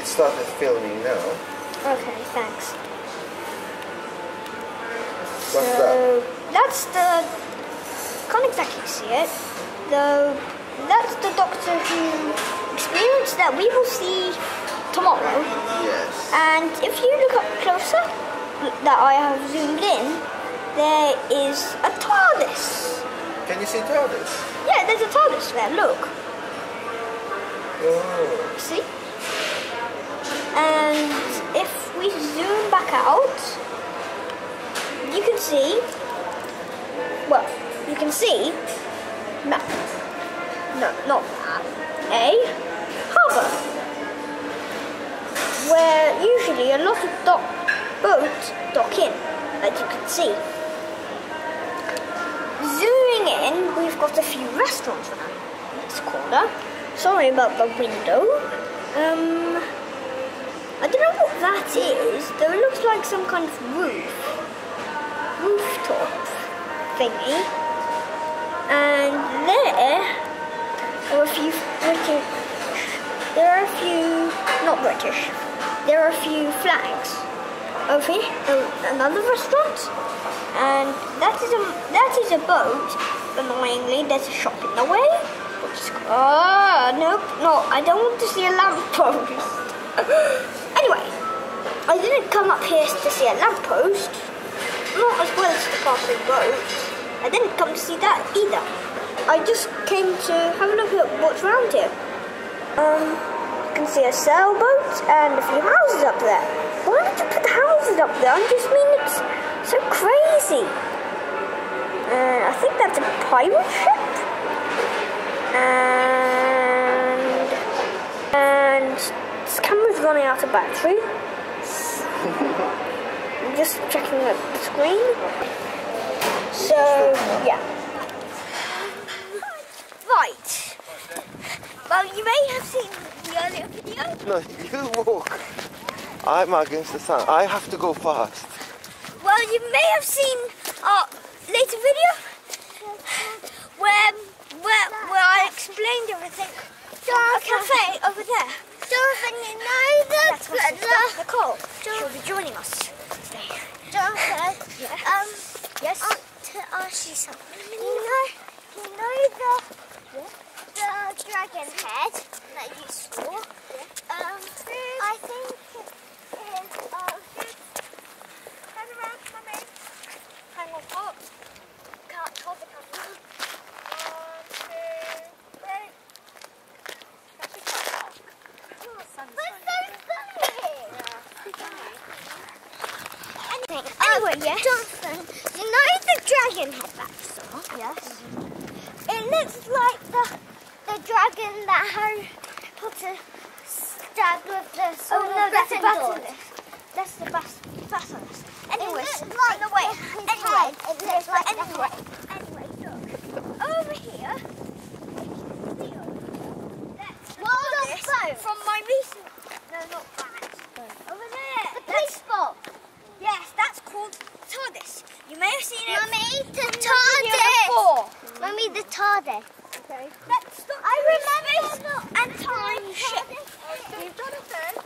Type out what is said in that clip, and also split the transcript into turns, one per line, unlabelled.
started filming now.
Okay, thanks.
What's that?
That's the... Can't exactly see it. That's the Doctor Who experience that we will see tomorrow.
Yes.
And if you look up closer, that I have zoomed in, there is a TARDIS.
Can you see TARDIS?
Yeah, there's a TARDIS there, look.
Oh.
See? And if we zoom back out, you can see, well, you can see, no, not that, a harbour, where usually a lot of boats dock in, as you can see. Zooming in, we've got a few restaurants around this corner. Sorry about the window. I don't know what that is, though it looks like some kind of rooftop thingy. And there are a few there are a few flags. Over here, another restaurant, and that is a boat. Annoyingly, there's a shop in the way. Nope, no, I don't want to see a lamppost. Anyway, I didn't come up here to see a lamppost, not as well as the passing boat. I didn't come to see that either. I just came to have a look at what's around here. You can see a sailboat and a few houses up there. Why would you put the houses up there? I just mean, it's so crazy. I think that's a pirate ship. And this camera's running out of battery. I'm just checking the screen. So, yeah. Right. Well, you may have seen the earlier video.
No, you walk. I'm against the sun. I have to go fast.
Well, you may have seen our later video where I explained everything. A cafe over there.
Jonathan, you know
That's Nicole. She'll be joining us today.
Jonathan,
Yeah. Yes.
To ask you something. You know the dragon head that you saw? I think turn around, come in.
Hang on, what? Can't hold the camera. 1, 2, 3.
Anyway, yes. Jonathan, you know the dragon head that you saw?
Yes.
It looks like the dragon that Harry Potter stabbed with the sword.
Oh no, that's a
Gryffindor.
basilisk. That's the basilisk. Anyway,
It looks like
no, wait.
his
Anyway,
head. It looks like the
anyway.
head.
Anyway, look. Over here.
What was
This
boat?
from my recent. No, not that. Over there.
The police boat.
Yes, that's called TARDIS. You may have seen it.
Mummy, the
here
TARDIS.
before.
Mummy, the TARDIS.
Okay. Let's stop.
I remember
Space and time ship.
Jonathan,